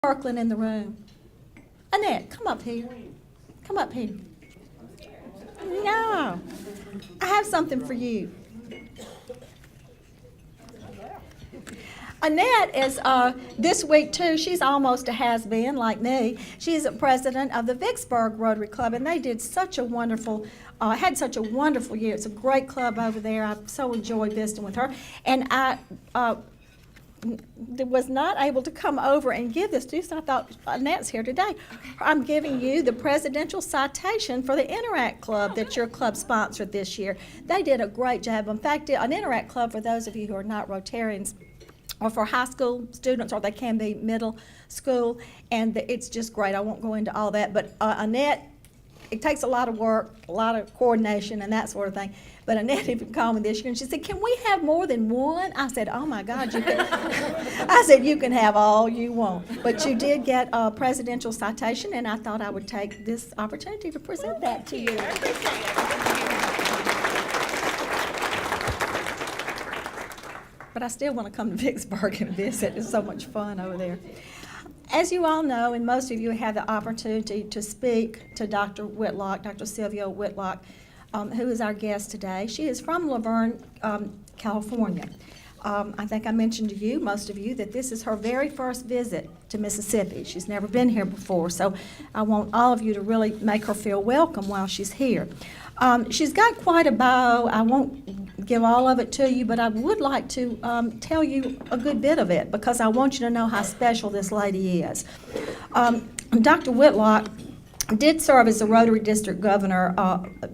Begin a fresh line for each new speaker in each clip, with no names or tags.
Parkland in the room. Annette, come up here. Come up here. No. I have something for you. Annette is, this week too, she's almost a has-been like me. She's a president of the Vicksburg Rotary Club, and they did such a wonderful, had such a wonderful year. It's a great club over there. I so enjoyed visiting with her. And I was not able to come over and give this to you, so I thought Annette's here today. I'm giving you the presidential citation for the Interact Club that your club sponsored this year. They did a great job. In fact, an Interact Club, for those of you who are not Rotarians, or for high school students, or they can be middle school, and it's just great. I won't go into all that, but Annette, it takes a lot of work, a lot of coordination, and that sort of thing. But Annette even called me this year, and she said, "Can we have more than one?" I said, "Oh my God, you can." I said, "You can have all you want." But you did get a presidential citation, and I thought I would take this opportunity to present that to you. But I still want to come to Vicksburg and visit. It's so much fun over there. As you all know, and most of you had the opportunity to speak to Dr. Whitlock, Dr. Sylvia Whitlock, who is our guest today. She is from Laverne, California. I think I mentioned to you, most of you, that this is her very first visit to Mississippi. She's never been here before, so I want all of you to really make her feel welcome while she's here. She's got quite a bio. I won't give all of it to you, but I would like to tell you a good bit of it because I want you to know how special this lady is. Dr. Whitlock did serve as the Rotary District Governor,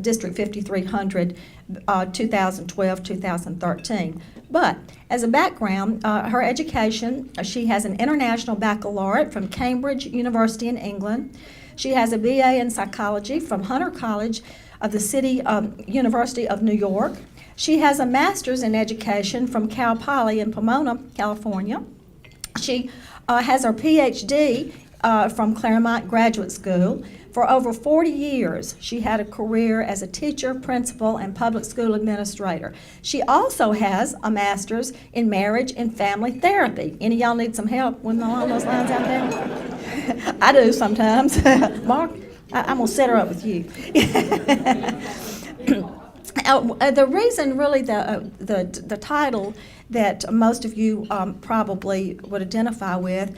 District 5300, 2012-2013. But as a background, her education, she has an international baccalaureate from Cambridge University in England. She has a BA in psychology from Hunter College of the City University of New York. She has a master's in education from Cal Poly in Pomona, California. She has her PhD from Claremont Graduate School. For over 40 years, she had a career as a teacher, principal, and public school administrator. She also has a master's in marriage and family therapy. Any of y'all need some help with along those lines out there? I do sometimes. Mark, I'm going to set her up with you. The reason, really, the title that most of you probably would identify with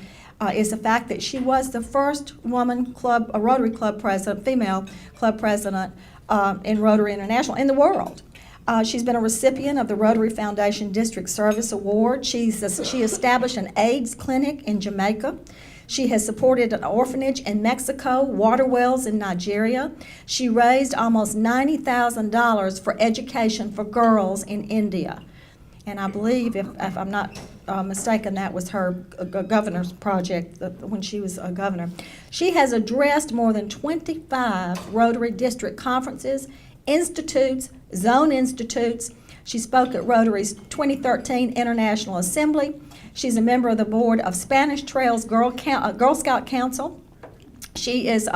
is the fact that she was the first woman club, a Rotary Club president, female club president in Rotary International in the world. She's been a recipient of the Rotary Foundation District Service Award. She established an AIDS clinic in Jamaica. She has supported an orphanage in Mexico, water wells in Nigeria. She raised almost $90,000 for education for girls in India. And I believe, if I'm not mistaken, that was her governor's project when she was a governor. She has addressed more than 25 Rotary District conferences, institutes, zone institutes. She spoke at Rotary's 2013 International Assembly. She's a member of the board of Spanish Trails Girl Scout Council. She is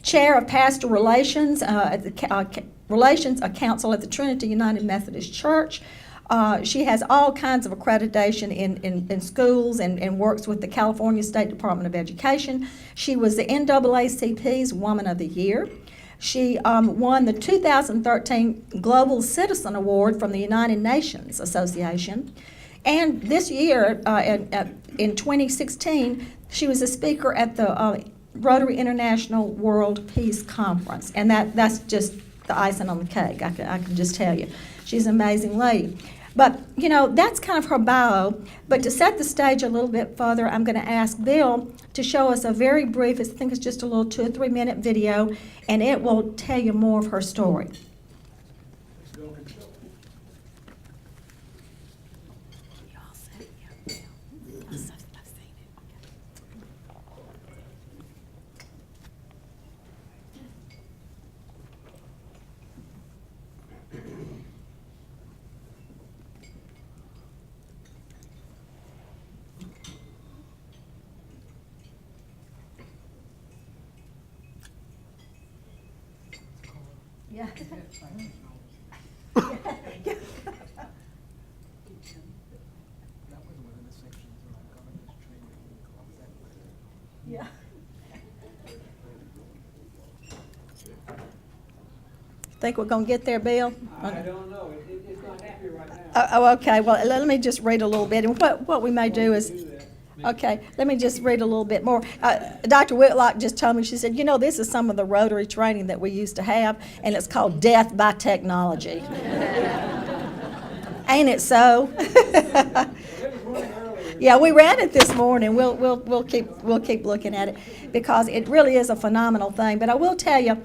chair of Pastoral Relations at the Council at the Trinity United Methodist Church. She has all kinds of accreditation in schools and works with the California State Department of Education. She was the NAACP's Woman of the Year. She won the 2013 Global Citizen Award from the United Nations Association. And this year, in 2016, she was a speaker at the Rotary International World Peace Conference. And that's just the icing on the cake, I can just tell you. She's an amazing lady. But, you know, that's kind of her bio. But to set the stage a little bit further, I'm going to ask Bill to show us a very brief, I think it's just a little 2 or 3 minute video, and it will tell you more of her story. Yeah. That was one of the sections of our governance training. Yeah. Think we're going to get there, Bill?
I don't know. It's not happy right now.
Oh, okay. Well, let me just read a little bit. And what we may do is, okay, let me just read a little bit more. Dr. Whitlock just told me, she said, you know, this is some of the Rotary training that we used to have, and it's called Death by Technology. Ain't it so? Yeah, we ran it this morning. We'll keep looking at it because it really is a phenomenal thing. But I will tell you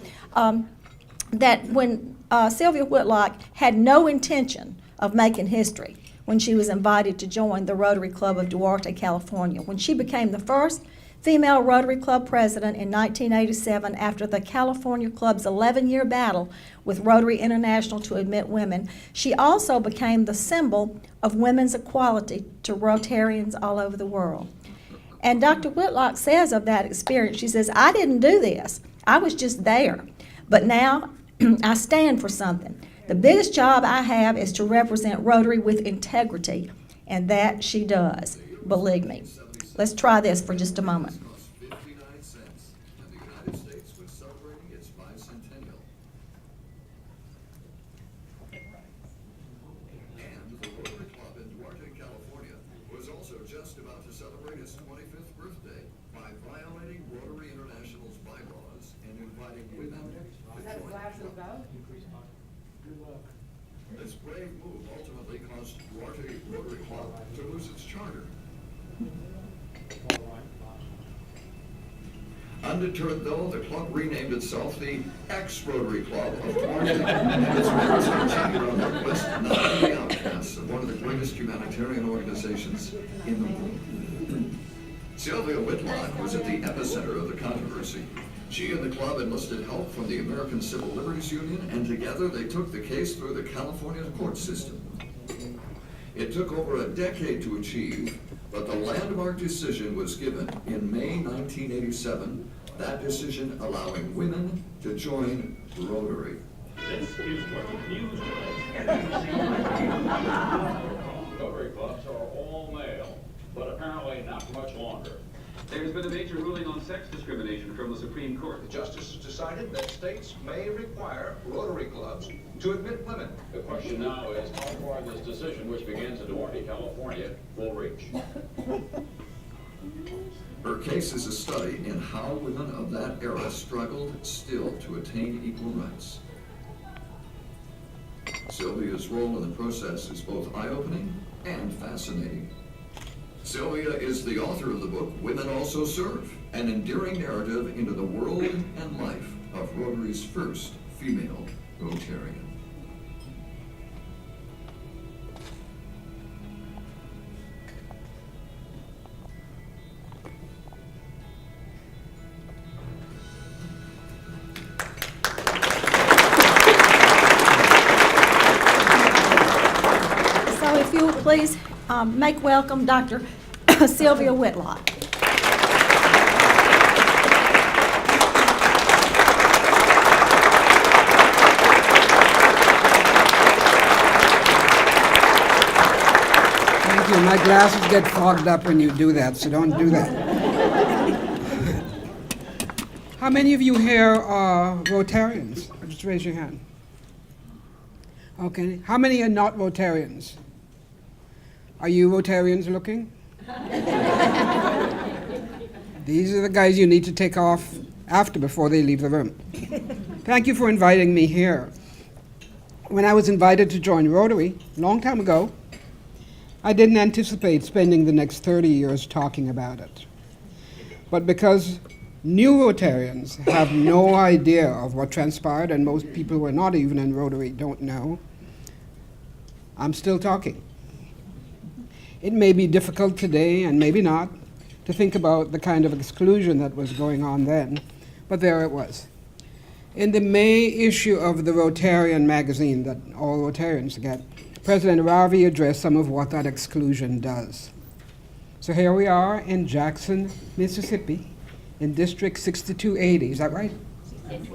that when Sylvia Whitlock had no intention of making history when she was invited to join the Rotary Club of Duarte, California, when she became the first female Rotary Club president in 1987 after the California Club's 11-year battle with Rotary International to admit women. She also became the symbol of women's equality to Rotarians all over the world. And Dr. Whitlock says of that experience, she says, I didn't do this. I was just there. But now I stand for something. The biggest job I have is to represent Rotary with integrity, and that she does, believe me. Let's try this for just a moment.
Just about to celebrate its 25th birthday by violating Rotary International's bylaws and inviting women to join the club. This brave move ultimately caused Duarte Rotary Club to lose its charter. Undeterred though, the club renamed itself the Ex-Rotary Club of Duarte, and its members continue on their quest not to be outcasts of one of the greatest humanitarian organizations in the world. Sylvia Whitlock was at the epicenter of the controversy. She and the club enlisted help from the American Civil Liberties Union, and together they took the case through the California court system. It took over a decade to achieve, but the landmark decision was given in May 1987, that decision allowing women to join Rotary.
This is what the news Rotary clubs are all male, but apparently not for much longer.
There's been a major ruling on sex discrimination from the Supreme Court.
The justices decided that states may require Rotary clubs to admit women.
The question now is how far this decision, which begins in Duarte, California, will reach.
Her case is a study in how women of that era struggled still to attain equal rights. Sylvia's role in the process is both eye-opening and fascinating. Sylvia is the author of the book, Women Also Serve, an endearing narrative into the world and life of Rotary's first female Rotarian.
So if you would please make welcome Dr. Sylvia Whitlock.
Thank you. My glasses get fogged up when you do that, so don't do that. How many of you here are Rotarians? Just raise your hand. Okay. How many are not Rotarians? Are you Rotarians looking? These are the guys you need to take off after before they leave the room. Thank you for inviting me here. When I was invited to join Rotary, a long time ago, I didn't anticipate spending the next 30 years talking about it. But because new Rotarians have no idea of what transpired, and most people who are not even in Rotary don't know, I'm still talking. It may be difficult today, and maybe not, to think about the kind of exclusion that was going on then, but there it was. In the May issue of the Rotarian magazine that all Rotarians get, President Ravi addressed some of what that exclusion does. So here we are in Jackson, Mississippi, in District 6280, is that right?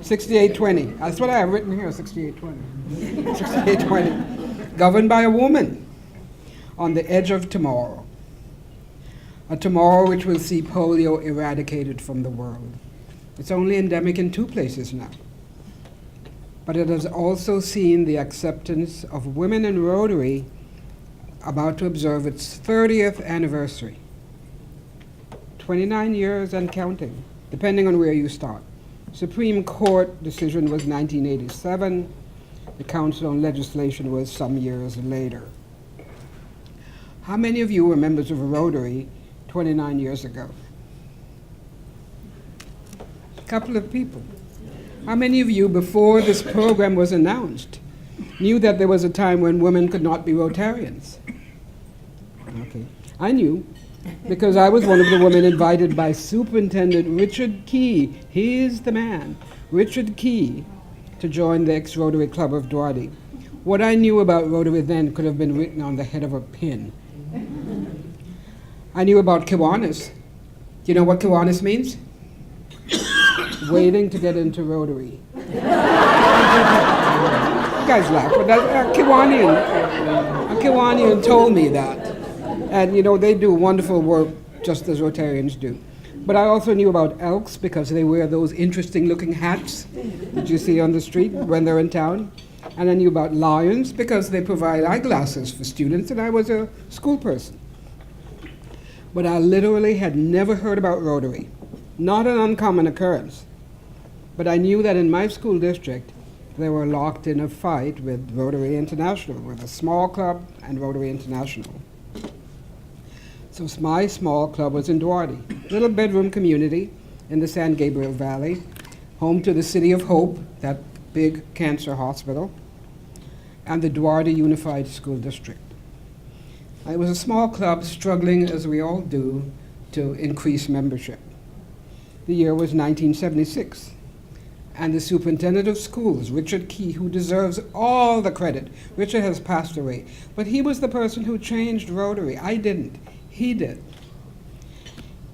6820. That's what I have written here, 6820. 6820. Governed by a woman on the edge of tomorrow. a tomorrow which will see polio eradicated from the world. It's only endemic in 2 places now. But it has also seen the acceptance of women in Rotary about to observe its 30th anniversary. 29 years and counting, depending on where you start. Supreme Court decision was 1987. The Council on Legislation was some years later. How many of you were members of a Rotary 29 years ago? A couple of people. How many of you, before this program was announced, knew that there was a time when women could not be Rotarians? Okay. I knew, because I was one of the women invited by Superintendent Richard Key, he is the man, Richard Key, to join the ex-Rotary Club of Duarte. What I knew about Rotary then could have been written on the head of a pin. I knew about Kiwanis. Do you know what Kiwanis means? Waiting to get into Rotary. You guys laugh, but a Kiwanian told me that. And you know, they do wonderful work just as Rotarians do. But I also knew about Elks because they wear those interesting looking hats that you see on the street when they're in town. And I knew about Lions because they provide eyeglasses for students, and I was a school person. But I literally had never heard about Rotary. Not an uncommon occurrence. But I knew that in my school district, they were locked in a fight with Rotary International, with a small club and Rotary International. So my small club was in Duarte, little bedroom community in the San Gabriel Valley, home to the City of Hope, that big cancer hospital, and the Duarte Unified School District. It was a small club struggling, as we all do, to increase membership. The year was 1976, and the superintendent of schools, Richard Key, who deserves all the credit. Richard has passed away, but he was the person who changed Rotary. I didn't. He did.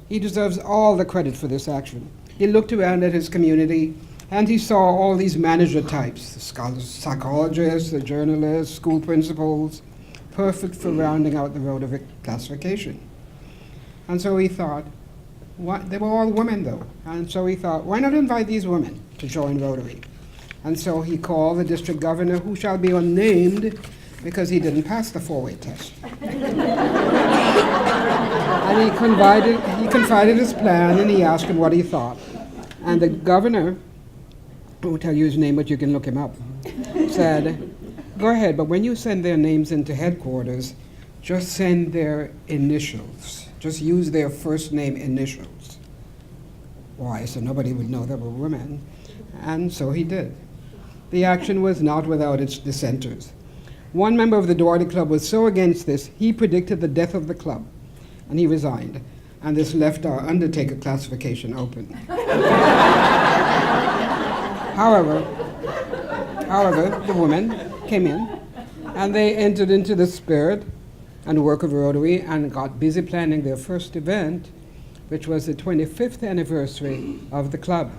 He deserves all the credit for this action. He looked around at his community, and he saw all these manager types, the scholars, psychologists, the journalists, school principals, perfect for rounding out the Rotary classification. And so he thought, they were all women though, and so he thought, why not invite these women to join Rotary? And so he called the district governor, who shall be unnamed because he didn't pass the 4-way test. And he confided his plan, and he asked him what he thought. And the governor, I won't tell you his name, but you can look him up, said, go ahead, but when you send their names into headquarters, just send their initials. Just use their first name initials. Why? So nobody would know they were women. And so he did. The action was not without its dissenters. One member of the Duarte Club was so against this, he predicted the death of the club, and he resigned. And this left our undertaker classification open. However, the women came in, and they entered into the spirit and work of Rotary and got busy planning their first event, which was the 25th anniversary of the club.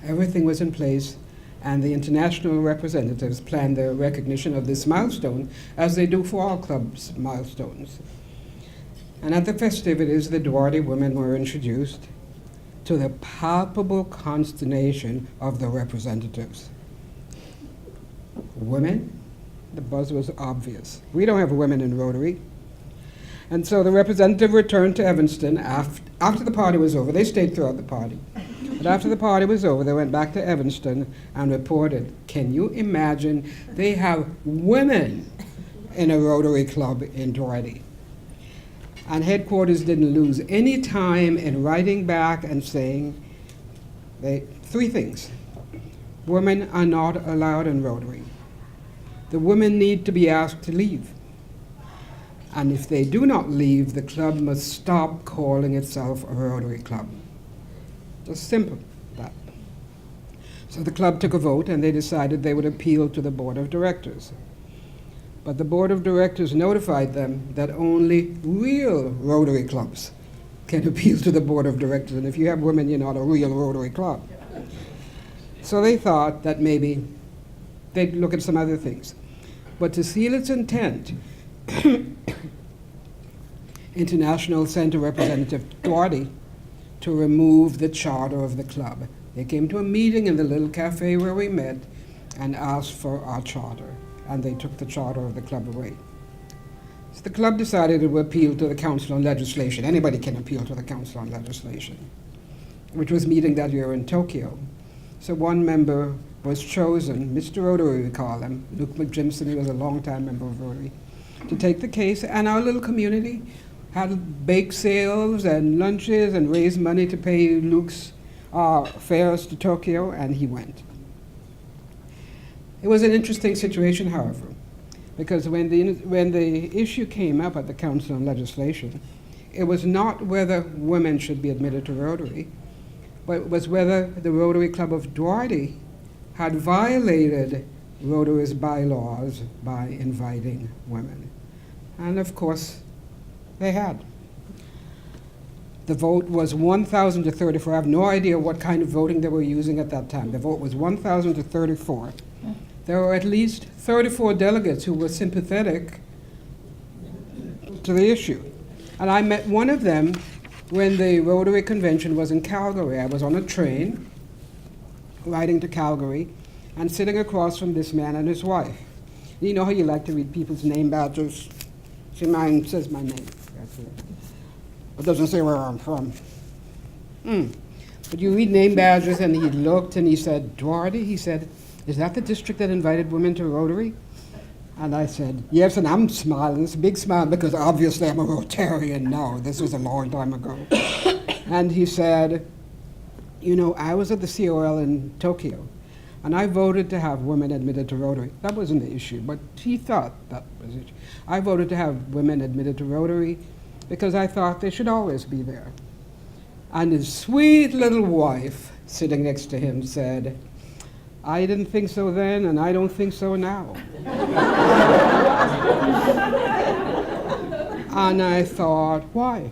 Everything was in place, and the international representatives planned their recognition of this milestone, as they do for all clubs' milestones. And at the festivities, the Duarte women were introduced, to the palpable consternation of the representatives. Women? The buzz was obvious. We don't have women in Rotary. And so the representative returned to Evanston after the party was over. They stayed throughout the party. But after the party was over, they went back to Evanston and reported, can you imagine, they have women in a Rotary club in Duarte. And headquarters didn't lose any time in writing back and saying 3 things. Women are not allowed in Rotary. The women need to be asked to leave. And if they do not leave, the club must stop calling itself a Rotary club. Just simple, that. So the club took a vote, and they decided they would appeal to the board of directors. But the board of directors notified them that only real Rotary clubs can appeal to the board of directors, and if you have women, you're not a real Rotary club. So they thought that maybe they'd look at some other things. But to seal its intent, International Center Representative Duarte to remove the charter of the club. They came to a meeting in the little cafe where we met and asked for our charter, and they took the charter of the club away. So the club decided it would appeal to the Council on Legislation. Anybody can appeal to the Council on Legislation, which was meeting that year in Tokyo. So one member was chosen, Mr. Rotary we call him, Luke McJimson, he was a long-time member of Rotary, to take the case, and our little community had bake sales and lunches and raised money to pay Luke's fares to Tokyo, and he went. It was an interesting situation, however, because when the issue came up at the Council on Legislation, it was not whether women should be admitted to Rotary, but it was whether the Rotary Club of Duarte had violated Rotary's bylaws by inviting women. And of course, they had. The vote was 1,000 to 34. I have no idea what kind of voting they were using at that time. The vote was 1,000 to 34. There were at least 34 delegates who were sympathetic to the issue. And I met one of them when the Rotary Convention was in Calgary. I was on a train riding to Calgary and sitting across from this man and his wife. You know how you like to read people's name badges? See, mine says my name. That's it. It doesn't say where I'm from. But you read name badges, and he looked and he said, Duarte, he said, is that the district that invited women to Rotary? And I said, yes, and I'm smiling. It's a big smile because obviously I'm a Rotarian now. This was a long time ago. And he said, you know, I was at the COL in Tokyo, and I voted to have women admitted to Rotary. That wasn't the issue, but he thought that was it. I voted to have women admitted to Rotary because I thought they should always be there. And his sweet little wife, sitting next to him, said, I didn't think so then, and I don't think so now. And I thought, why?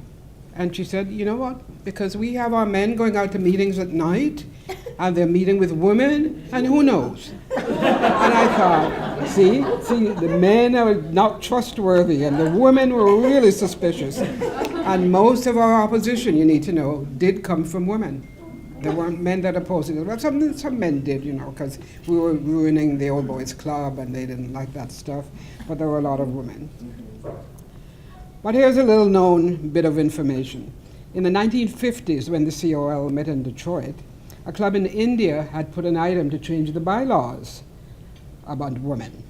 And she said, you know what? Because we have our men going out to meetings at night, and they're meeting with women, and who knows? And I thought, see, the men are not trustworthy, and the women were really suspicious. And most of our opposition, you need to know, did come from women. There weren't men that opposed it. Well, some men did, you know, because we were ruining the old boys club, and they didn't like that stuff. But there were a lot of women. But here's a little known bit of information. In the 1950s, when the COL met in Detroit, a club in India had put an item to change the bylaws about women.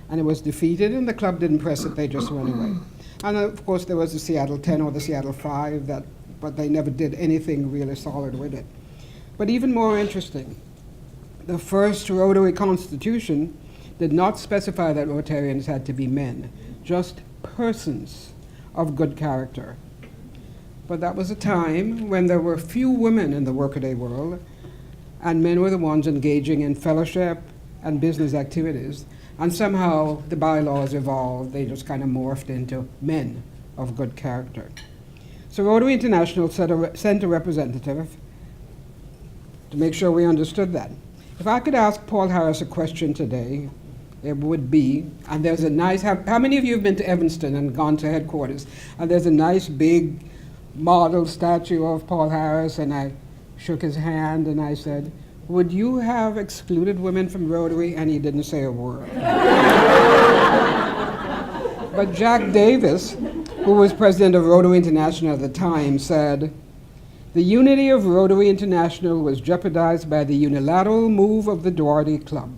And it was defeated, and the club didn't press it, they just went away. And of course, there was the Seattle 10 or the Seattle 5, but they never did anything really solid with it. But even more interesting, the first Rotary Constitution did not specify that Rotarians had to be men, just persons of good character. But that was a time when there were few women in the workaday world, and men were the ones engaging in fellowship and business activities. And somehow the bylaws evolved. They just kind of morphed into men of good character. So Rotary International sent a representative to make sure we understood that. If I could ask Paul Harris a question today, it would be, and there's a nice, how many of you have been to Evanston and gone to headquarters? And there's a nice big model statue of Paul Harris, and I shook his hand and I said, would you have excluded women from Rotary? And he didn't say a word. But Jack Davis, who was president of Rotary International at the time, said, the unity of Rotary International was jeopardized by the unilateral move of the Duarte Club.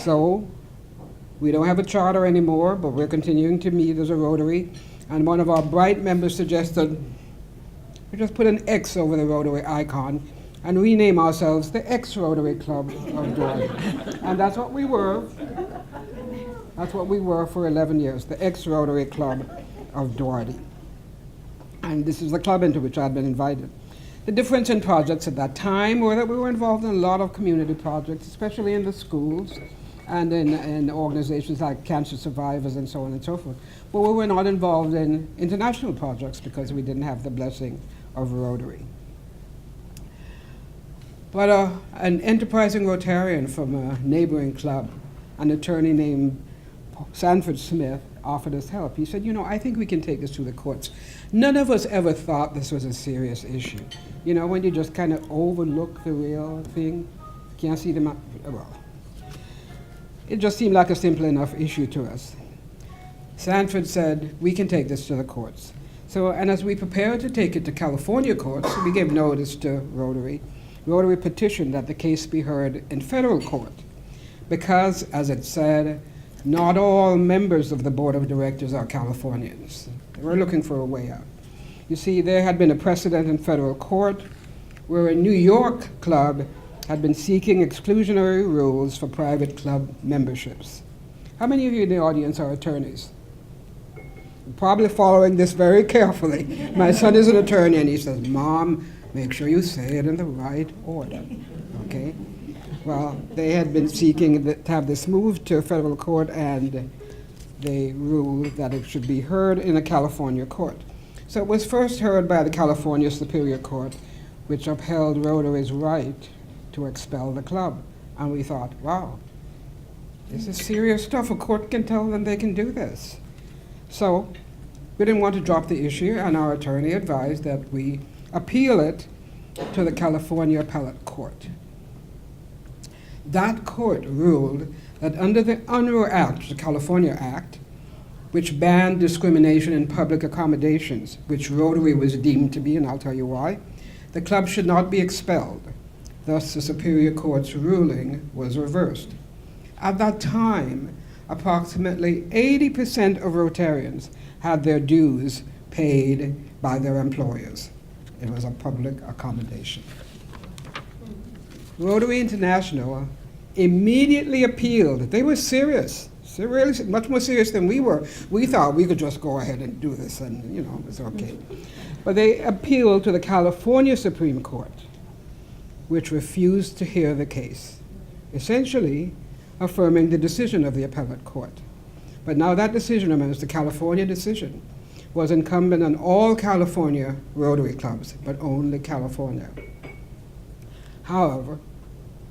So we don't have a charter anymore, but we're continuing to meet as a Rotary. And one of our bright members suggested we just put an X over the Rotary icon and rename ourselves the Ex-Rotary Club of Duarte. And that's what we were. That's what we were for 11 years, the Ex-Rotary Club of Duarte. And this is the club into which I'd been invited. The difference in projects at that time were that we were involved in a lot of community projects, especially in the schools and in organizations like Cancer Survivors and so on and so forth. But we were not involved in international projects because we didn't have the blessing of Rotary. But an enterprising Rotarian from a neighboring club, an attorney named Sanford Smith, offered us help. He said, I think we can take this to the courts. None of us ever thought this was a serious issue. When you just kind of overlook the real thing, can't see them, well, it just seemed like a simple enough issue to us. Sanford said, we can take this to the courts. So, and as we prepared to take it to California courts, we gave notice to Rotary. Rotary petitioned that the case be heard in federal court because, as it said, not all members of the board of directors are Californians. They were looking for a way out. You see, there had been a precedent in federal court where a New York club had been seeking exclusionary rules for private club memberships. How many of you in the audience are attorneys? You're probably following this very carefully. My son is an attorney, and he says, Mom, make sure you say it in the right order, okay? Well, they had been seeking to have this moved to a federal court, and they ruled that it should be heard in a California court. So it was first heard by the California Superior Court, which upheld Rotary's right to expel the club. And we thought, wow, this is serious stuff. A court can tell them they can do this. So we didn't want to drop the issue, and our attorney advised that we appeal it to the California Appellate Court. That court ruled that under the Unruh Act, the California Act, which banned discrimination in public accommodations, which Rotary was deemed to be, and I'll tell you why, the club should not be expelled. Thus, the Superior Court's ruling was reversed. At that time, approximately 80% of Rotarians had their dues paid by their employers. It was a public accommodation. Rotary International immediately appealed. They were serious, really much more serious than we were. We thought we could just go ahead and do this and, it was okay. But they appealed to the California Supreme Court, which refused to hear the case, essentially affirming the decision of the appellate court. But now that decision, remember, the California decision, was incumbent on all California Rotary clubs, but only California. However,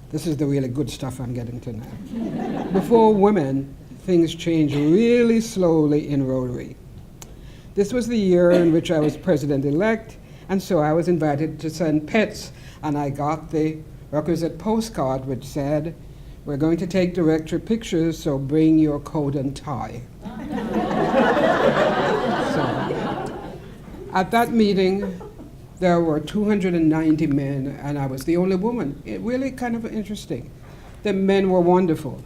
this is the really good stuff I'm getting to now. Before women, things changed really slowly in Rotary. This was the year in which I was president-elect, and so I was invited to send pets, and I got the requisite postcard which said, we're going to take director pictures, so bring your coat and tie. So, at that meeting, there were 290 men, and I was the only woman. It really kind of interesting. The men were wonderful.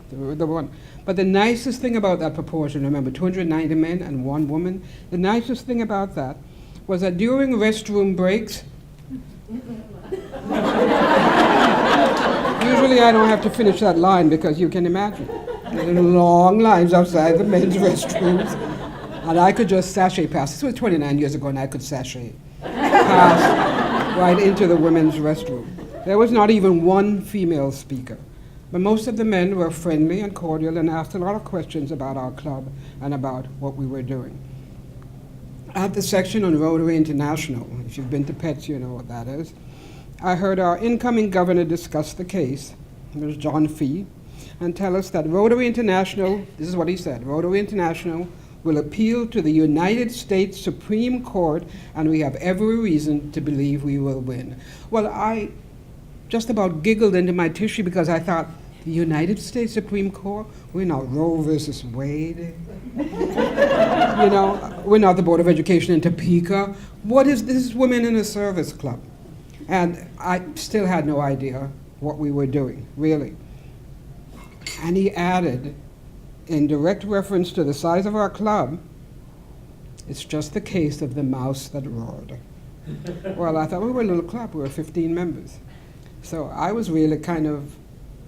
But the nicest thing about that proportion, remember, 290 men and one woman, the nicest thing about that was that during restroom breaks, usually I don't have to finish that line because you can imagine. There are long lines outside the men's restrooms, and I could just sashay past. This was 29 years ago, and I could sashay past right into the women's restroom. There was not even one female speaker, but most of the men were friendly and cordial and asked a lot of questions about our club and about what we were doing. At the section on Rotary International, if you've been to PETS, you know what that is, I heard our incoming governor discuss the case, it was John Fee, and tell us that Rotary International, this is what he said, Rotary International will appeal to the United States Supreme Court, and we have every reason to believe we will win. Well, I just about giggled into my tissue because I thought, the United States Supreme Court? We're not Roe versus Wade. We're not the Board of Education in Topeka. What is this? Women in a Service Club. And I still had no idea what we were doing, really. And he added, in direct reference to the size of our club, it's just the case of the mouse that roared. Well, I thought we were a little club. We were 15 members. So I was really kind of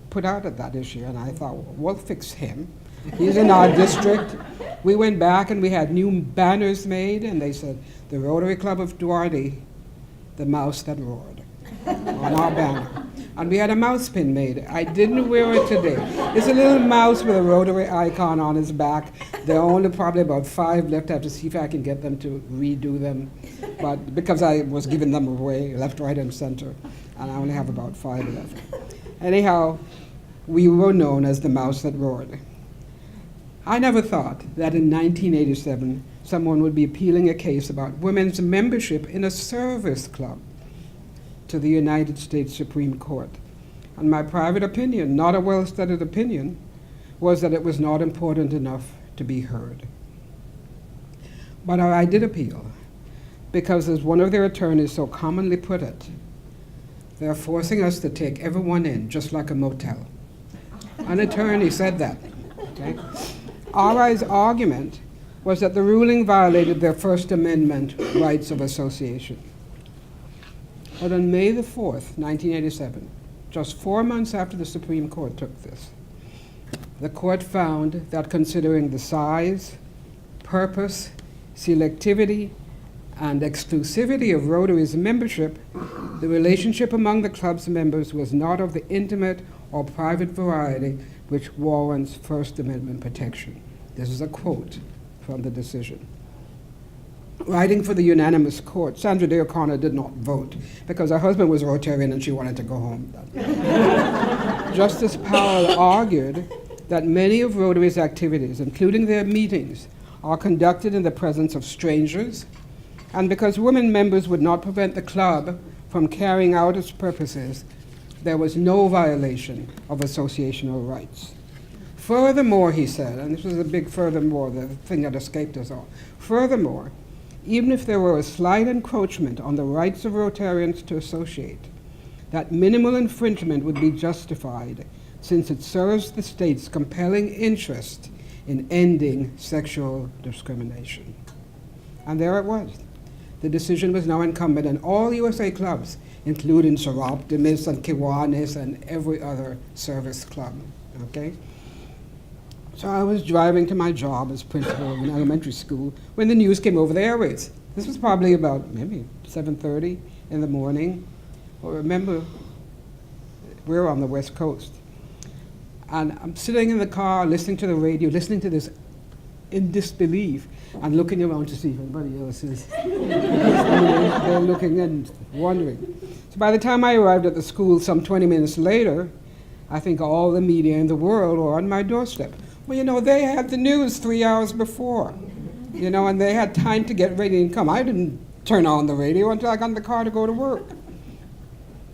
put out at that issue, and I thought, well, we'll fix him. He's in our district. We went back and we had new banners made, and they said, the Rotary Club of Duarte, the mouse that roared, on our banner. And we had a mouse pin made. I didn't wear it today. It's a little mouse with a Rotary icon on his back. There are only probably about 5 left. I have to see if I can get them to redo them. But because I was giving them away, left, right, and center, and I only have about 5 left. Anyhow, we were known as the mouse that roared. I never thought that in 1987 someone would be appealing a case about women's membership in a service club to the United States Supreme Court. And my private opinion, not a well-studied opinion, was that it was not important enough to be heard. But I did appeal, because as one of their attorneys so commonly put it, they're forcing us to take everyone in, just like a motel. An attorney said that. Okay? RI's argument was that the ruling violated their First Amendment rights of association. But on May the 4th, 1987, just 4 months after the Supreme Court took this, the court found that considering the size, purpose, selectivity, and exclusivity of Rotary's membership, the relationship among the club's members was not of the intimate or private variety which warrants First Amendment protection. This is a quote from the decision. Writing for the unanimous court, Sandra Day O'Connor did not vote because her husband was Rotarian and she wanted to go home. Justice Powell argued that many of Rotary's activities, including their meetings, are conducted in the presence of strangers, and because women members would not prevent the club from carrying out its purposes, there was no violation of associational rights. Furthermore, he said, and this was a big furthermore, the thing that escaped us all, furthermore, even if there were a slight encroachment on the rights of Rotarians to associate, that minimal infringement would be justified since it serves the state's compelling interest in ending sexual discrimination. And there it was. The decision was now incumbent on all USA clubs, including Seroptimus and Kiwanis and every other service club, okay? So I was driving to my job as principal of an elementary school when the news came over the airwaves. This was probably about maybe 7:30 in the morning. Well, remember, we're on the West Coast. And I'm sitting in the car, listening to the radio, listening to this in disbelief, and looking around to see if anybody else is. They're looking and wondering. So by the time I arrived at the school some 20 minutes later, I think all the media in the world were on my doorstep. Well, you know, they had the news 3 hours before, you know, and they had time to get ready and come. I didn't turn on the radio until I got in the car to go to work.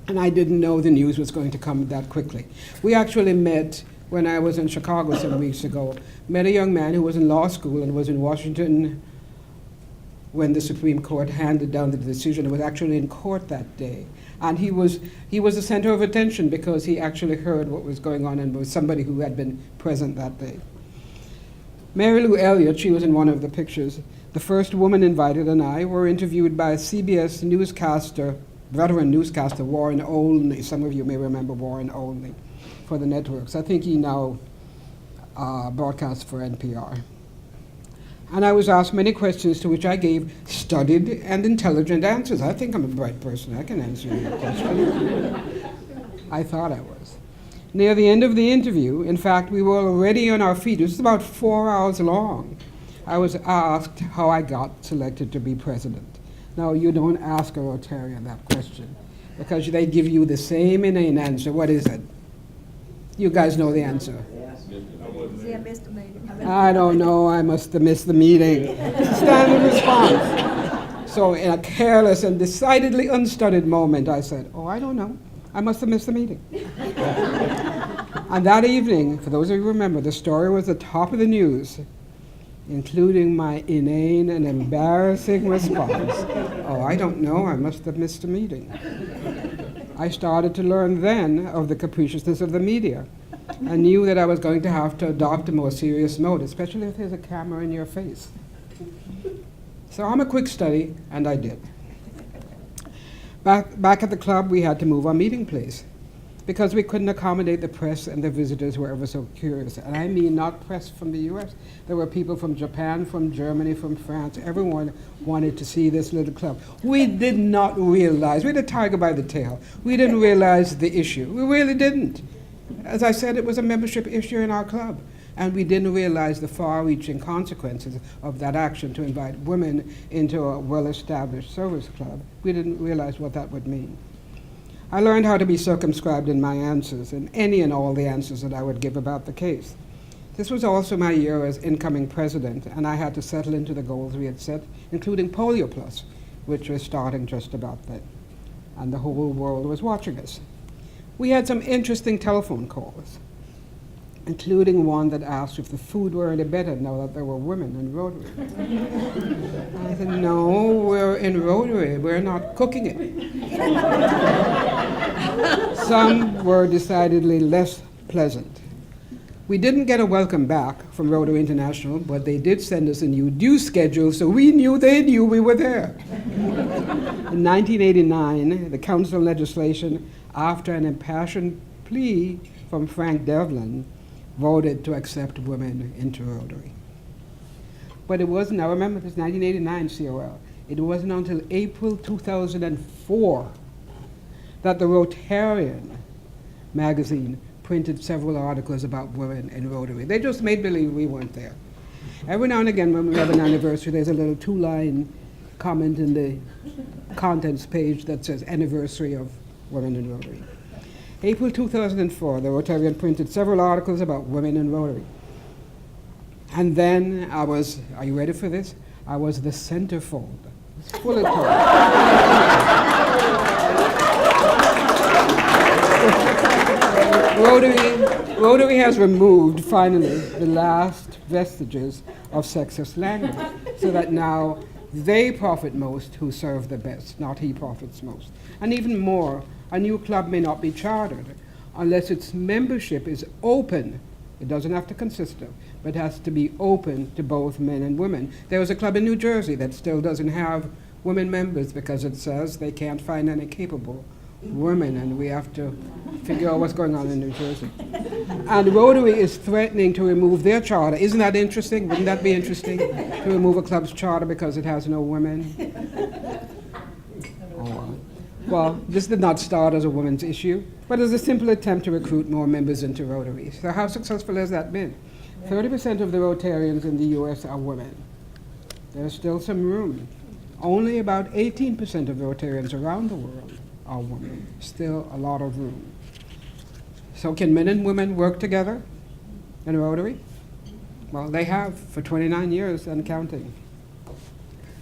And I didn't know the news was going to come that quickly. We actually met when I was in Chicago some weeks ago, met a young man who was in law school and was in Washington when the Supreme Court handed down the decision. He was actually in court that day. And he was the center of attention because he actually heard what was going on and was somebody who had been present that day. Mary Lou Elliott, she was in one of the pictures, the first woman invited, and I were interviewed by CBS newscaster, veteran newscaster Warren Olney. Some of you may remember Warren Olney for the networks. I think he now broadcasts for NPR. And I was asked many questions to which I gave studied and intelligent answers. I think I'm a bright person. I can answer your question. I thought I was. Near the end of the interview, in fact, we were already on our feet. It was about 4 hours long. I was asked how I got selected to be president. Now, you don't ask a Rotarian that question because they give you the same inane answer. What is it? You guys know the answer.
Yeah, missed the meeting.
I don't know, I must have missed the meeting. Standard response. So in a careless and decidedly unstudied moment, I said, oh, I don't know. I must have missed the meeting. And that evening, for those of you who remember, the story was the top of the news, including my inane and embarrassing response. Oh, I don't know, I must have missed a meeting. I started to learn then of the capriciousness of the media. I knew that I was going to have to adopt a more serious mode, especially if there's a camera in your face. So I'm a quick study, and I did. Back at the club, we had to move our meeting place because we couldn't accommodate the press and the visitors who were ever so curious. And I mean not press from the US. There were people from Japan, from Germany, from France. Everyone wanted to see this little club. We did not realize, we had a tiger by the tail. We didn't realize the issue. We really didn't. As I said, it was a membership issue in our club. And we didn't realize the far-reaching consequences of that action to invite women into a well-established service club. We didn't realize what that would mean. I learned how to be circumscribed in my answers, in any and all the answers that I would give about the case. This was also my year as incoming president, and I had to settle into the goals we had set, including Polio Plus, which was starting just about then. And the whole world was watching us. We had some interesting telephone calls, including one that asked if the food were any better now that there were women in Rotary. I said, no, we're in Rotary, we're not cooking it. Some were decidedly less pleasant. We didn't get a welcome back from Rotary International, but they did send us a new due schedule, so we knew they knew we were there. In 1989, the council legislation, after an impassioned plea from Frank Devlin, voted to accept women into Rotary. But it wasn't, I remember this 1989 COL, it wasn't until April 2004 that the Rotarian magazine printed several articles about women in Rotary. They just made believe we weren't there. Every now and again when we have an anniversary, there's a little 2-line comment in the contents page that says anniversary of women in Rotary. April 2004, the Rotarian printed several articles about women in Rotary. And then I was, are you ready for this? I was the centerfold. It's full of talk. Rotary has removed, finally, the last vestiges of sexist language, so that now they profit most who serve the best, not he profits most. And even more, a new club may not be chartered unless its membership is open. It doesn't have to consist of, but has to be open to both men and women. There was a club in New Jersey that still doesn't have women members because it says they can't find any capable women, and we have to figure out what's going on in New Jersey. And Rotary is threatening to remove their charter. Isn't that interesting? Wouldn't that be interesting? To remove a club's charter because it has no women? Oh, well, this did not start as a women's issue, but as a simple attempt to recruit more members into Rotary. So how successful has that been? 30% of the Rotarians in the US are women. There's still some room. Only about 18% of the Rotarians around the world are women. Still a lot of room. So can men and women work together in Rotary? Well, they have for 29 years and counting.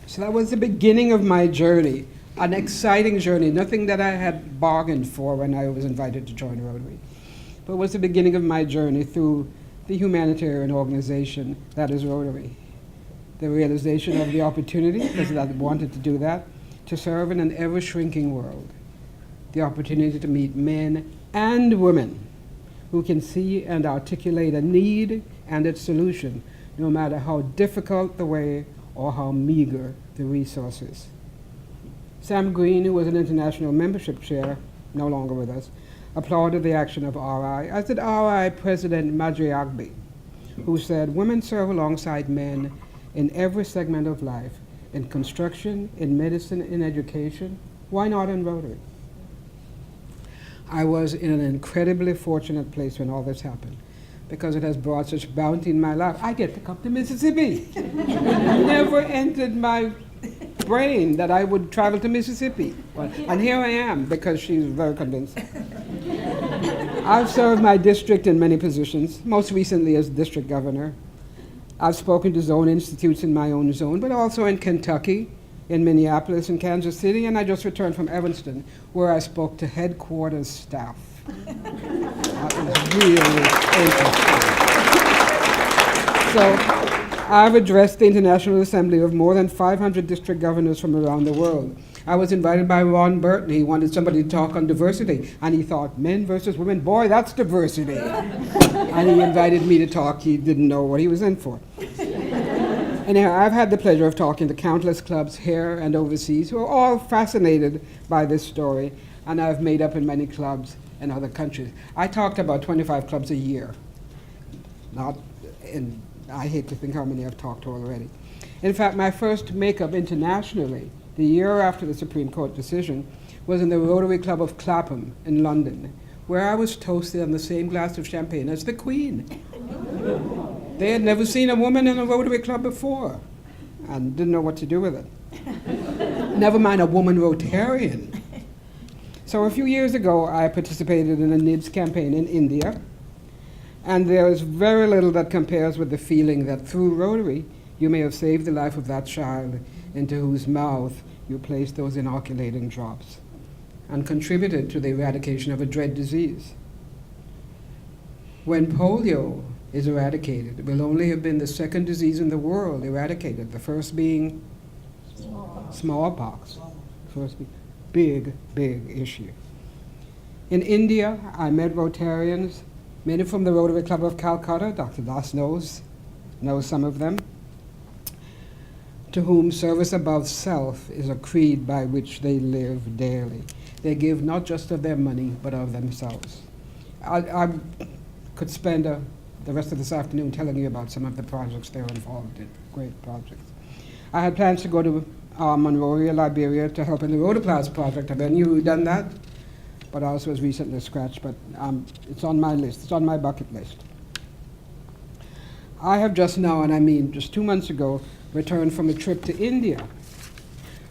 So that was the beginning of my journey, an exciting journey, nothing that I had bargained for when I was invited to join Rotary, but it was the beginning of my journey through the humanitarian organization that is Rotary. The realization of the opportunity, because I wanted to do that, to serve in an ever-shrinking world. The opportunity to meet men and women who can see and articulate a need and its solution, no matter how difficult the way or how meager the resources. Sam Green, who was an international membership chair, no longer with us, applauded the action of RI, as did RI President Maggi, who said, women serve alongside men in every segment of life, in construction, in medicine, in education. Why not in Rotary? I was in an incredibly fortunate place when all this happened, because it has brought such bounty in my life. I get to come to Mississippi. It never entered my brain that I would travel to Mississippi. And here I am, because she's very convincing. I've served my district in many positions, most recently as district governor. I've spoken to zone institutes in my own zone, but also in Kentucky, in Minneapolis and Kansas City, and I just returned from Evanston, where I spoke to headquarters staff. That was really interesting. So I've addressed the International Assembly of more than 500 district governors from around the world. I was invited by Ron Burton. He wanted somebody to talk on diversity, and he thought, men versus women, boy, that's diversity. And he invited me to talk. He didn't know what he was in for. Anyhow, I've had the pleasure of talking to countless clubs here and overseas who are all fascinated by this story, and I've made up in many clubs in other countries. I talk to about 25 clubs a year. I hate to think how many I've talked to already. In fact, my first makeup internationally, the year after the Supreme Court decision, was in the Rotary Club of Clapham in London, where I was toasted on the same glass of champagne as the Queen. They had never seen a woman in a Rotary Club before and didn't know what to do with it. Never mind a woman Rotarian. So a few years ago, I participated in a NIDS campaign in India, And there is very little that compares with the feeling that through Rotary, you may have saved the life of that child into whose mouth you placed those inoculating drops and contributed to the eradication of a dread disease. When polio is eradicated, it will only have been the second disease in the world eradicated, the first being smallpox. First big, big issue. In India, I met Rotarians, many from the Rotary Club of Calcutta. Dr. Das knows some of them, to whom service above self is a creed by which they live daily. They give not just of their money, but of themselves. I could spend the rest of this afternoon telling you about some of the projects they're involved in, great projects. I had plans to go to Monrovia, Liberia, to help in the Rotoplas project. Have any of you done that? But ours was recently scratched, but it's on my list. It's on my bucket list. I have just now, and I mean just 2 months ago, returned from a trip to India,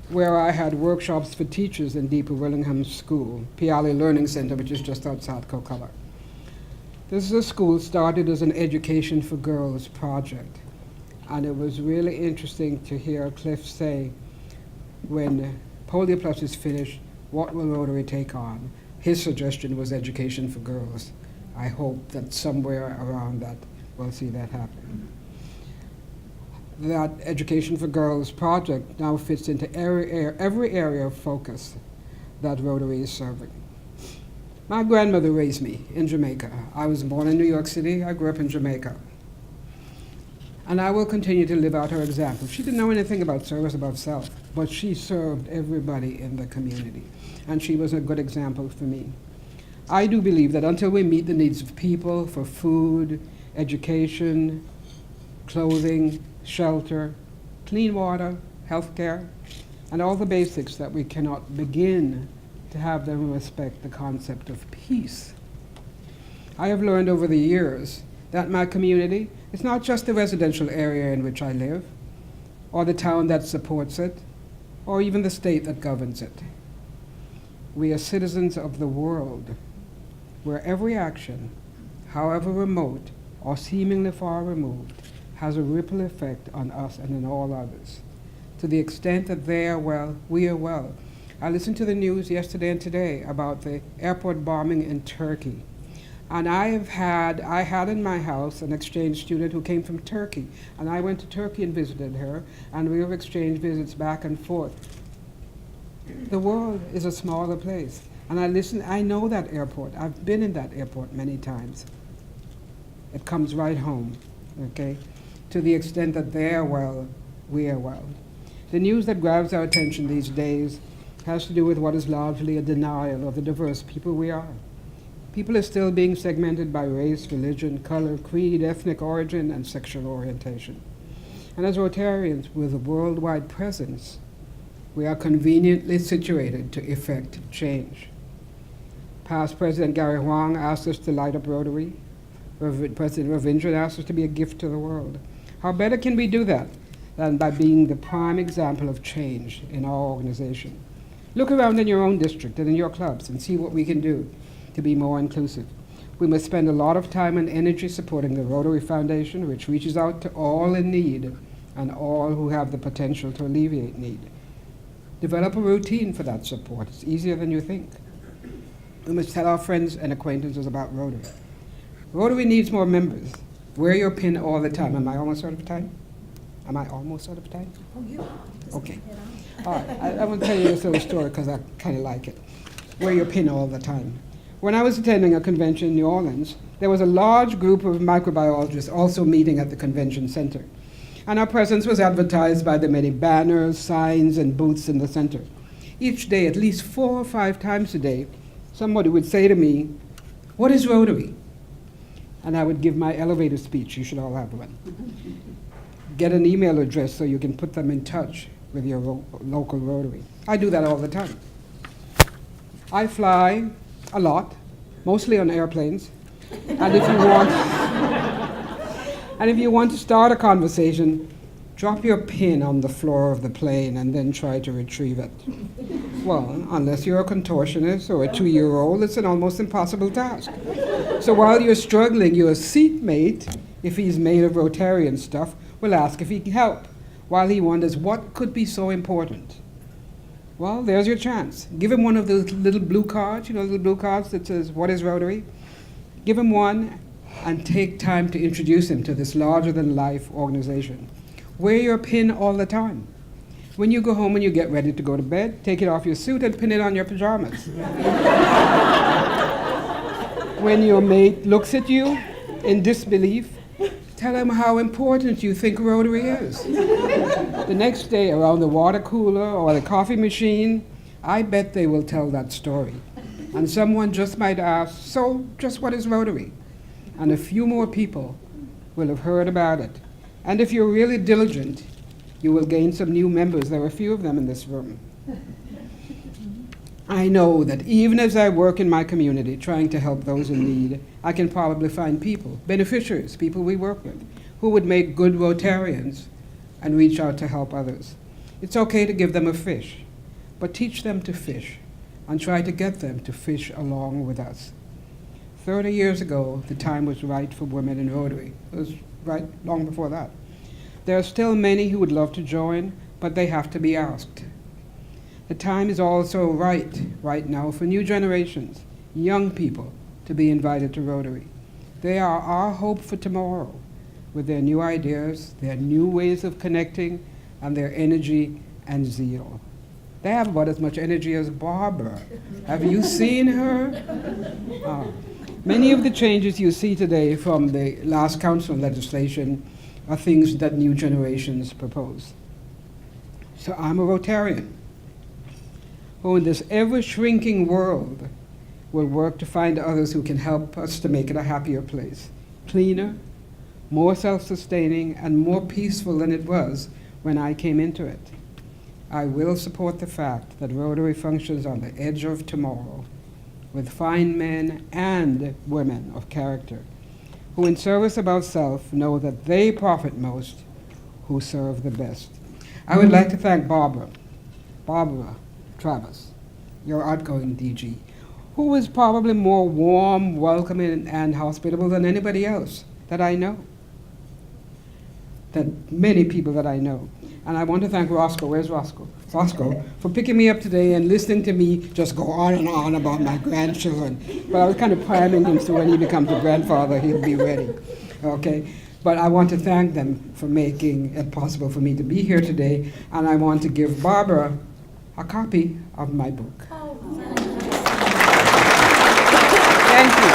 where I had workshops for teachers in Deepa Willingham School, Piali Learning Center, which is just outside Kokala. This is a school started as an education for girls project, and it was really interesting to hear Cliff say, when Polio Plus is finished, what will Rotary take on? His suggestion was education for girls. I hope that somewhere around that we'll see that happen. That Education for Girls project now fits into every area of focus that Rotary is serving. My grandmother raised me in Jamaica. I was born in New York City. I grew up in Jamaica. And I will continue to live out her example. She didn't know anything about service above self, but she served everybody in the community. And she was a good example for me. I do believe that until we meet the needs of people for food, education, clothing, shelter, clean water, health care, and all the basics, that we cannot begin to have them respect the concept of peace. I have learned over the years that my community is not just the residential area in which I live, or the town that supports it, or even the state that governs it. We are citizens of the world, where every action, however remote or seemingly far removed, has a ripple effect on us and on all others. To the extent that they are well, we are well. I listened to the news yesterday and today about the airport bombing in Turkey. And I had in my house an exchange student who came from Turkey. And I went to Turkey and visited her, and we have exchanged visits back and forth. The world is a smaller place. And I know that airport. I've been in that airport many times. It comes right home, okay? To the extent that they are well, we are well. The news that grabs our attention these days has to do with what is largely a denial of the diverse people we are. People are still being segmented by race, religion, color, creed, ethnic origin, and sexual orientation. And as Rotarians with a worldwide presence, we are conveniently situated to effect change. Past President Gary Huang asked us to light up Rotary. President Ravindran asked us to be a gift to the world. How better can we do that than by being the prime example of change in our organization? Look around in your own district and in your clubs and see what we can do to be more inclusive. We must spend a lot of time and energy supporting the Rotary Foundation, which reaches out to all in need and all who have the potential to alleviate need. Develop a routine for that support. It's easier than you think. We must tell our friends and acquaintances about Rotary. Rotary needs more members. Wear your pin all the time. Am I almost out of time? Am I almost out of time?
Oh, you are.
Okay. All right. I want to tell you this little story because I kind of like it. Wear your pin all the time. When I was attending a convention in New Orleans, there was a large group of microbiologists also meeting at the convention center. And our presence was advertised by the many banners, signs, and booths in the center. Each day, at least 4 or 5 times a day, somebody would say to me, "What is Rotary?" And I would give my elevator speech. You should all have one. Get an email address so you can put them in touch with your local Rotary. I do that all the time. I fly a lot, mostly on airplanes. And if you want to start a conversation, Drop your pin on the floor of the plane and then try to retrieve it. Well, unless you're a contortionist or a 2-year-old, it's an almost impossible task. So while you're struggling, your seatmate, if he's made of Rotarian stuff, will ask if he can help, while he wonders what could be so important. Well, there's your chance. Give him one of those little blue cards, little blue cards that says, "What is Rotary?" Give him one and take time to introduce him to this larger-than-life organization. Wear your pin all the time. When you go home and you get ready to go to bed, take it off your suit and pin it on your pajamas. When your mate looks at you in disbelief, tell him how important you think Rotary is. The next day, around the water cooler or the coffee machine, I bet they will tell that story. And someone just might ask, "So, just what is Rotary?" And a few more people will have heard about it. And if you're really diligent, you will gain some new members. There are a few of them in this room. I know that even as I work in my community trying to help those in need, I can probably find people, beneficiaries, people we work with, who would make good Rotarians and reach out to help others. It's okay to give them a fish, but teach them to fish and try to get them to fish along with us. 30 years ago, the time was right for women in Rotary. It was right long before that. There are still many who would love to join, but they have to be asked. The time is also right now for new generations, young people, to be invited to Rotary. They are our hope for tomorrow, with their new ideas, their new ways of connecting, and their energy and zeal. They have about as much energy as Barbara. Have you seen her? Many of the changes you see today from the last council legislation are things that new generations propose. So I'm a Rotarian who in this ever-shrinking world will work to find others who can help us to make it a happier place, cleaner, more self-sustaining, and more peaceful than it was when I came into it. I will support the fact that Rotary functions on the edge of tomorrow with fine men and women of character who in service above self know that they profit most who serve the best. I would like to thank Barbara Travis, your outgoing DG, who was probably more warm, welcoming, and hospitable than anybody else that I know, than many people that I know. And I want to thank Roscoe, where's Roscoe? Roscoe, for picking me up today and listening to me just go on and on about my grandchildren. But I was kind of priming him so when he becomes a grandfather, he'll be ready, okay? But I want to thank them for making it possible for me to be here today, and I want to give Barbara a copy of my book. Thank you.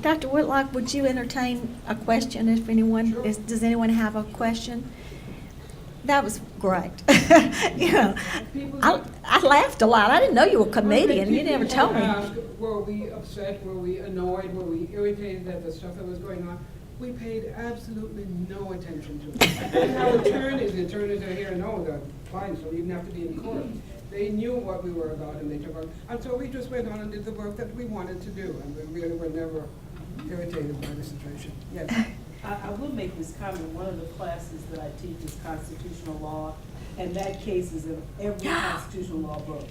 Dr. Whitlock, would you entertain a question if anyone does anyone have a question? That was great. I laughed a lot. I didn't know you were a comedian. You never told me.
Were we upset? Were we annoyed? Were we irritated at the stuff that was going on? We paid absolutely no attention to it. And our attorneys are here and know the clients don't even have to be in court. They knew what we were about and they took on. And so we just went on and did the work that we wanted to do. And we really were never irritated by the situation. Yes.
I will make this comment. One of the classes that I teach is constitutional law, and that case is in every constitutional law book.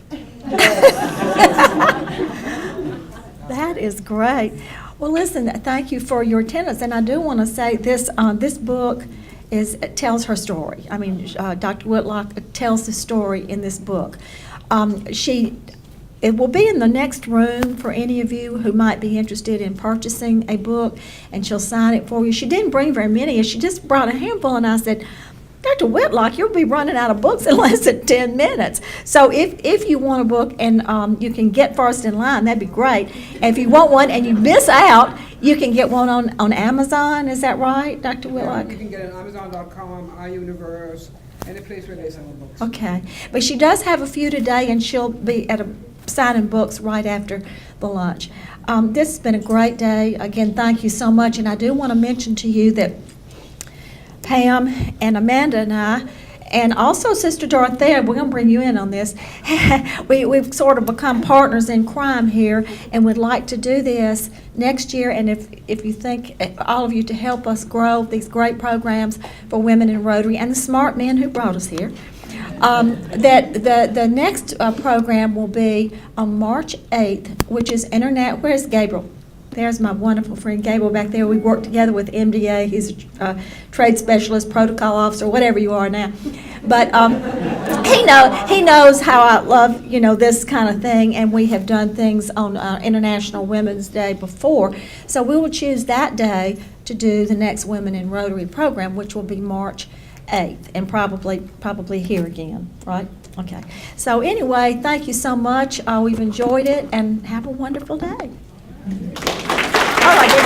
That is great. Well, listen, thank you for your attendance. And I do want to say this book tells her story. I mean, Dr. Whitlock tells the story in this book. It will be in the next room for any of you who might be interested in purchasing a book, and she'll sign it for you. She didn't bring very many. She just brought a handful, and I said, Dr. Whitlock, you'll be running out of books in less than 10 minutes. So if you want a book and you can get first in line, that'd be great. And if you want one and you miss out, you can get one on Amazon. Is that right, Dr. Whitlock?
You can get it on Amazon.com, iUniverse, any place where they sell books.
Okay. But she does have a few today, and she'll be at signing books right after the lunch. This has been a great day. Again, thank you so much. And I do want to mention to you that Pam and Amanda and I, and also Sister Dorothea, we're going to bring you in on this. We've sort of become partners in crime here, and would like to do this next year. And if you think, all of you, to help us grow these great programs for women in Rotary and the smart men who brought us here, that the next program will be on March 8th, which is Internet. Where's Gabriel? There's my wonderful friend Gabriel back there. We work together with MDA. He's a trade specialist, protocol officer, whatever you are now. But he knows how I love, this kind of thing, and we have done things on International Women's Day before. So we will choose that day to do the next Women in Rotary program, which will be March 8th, and probably here again, right? Okay. So anyway, thank you so much. We've enjoyed it, and have a wonderful day. All right.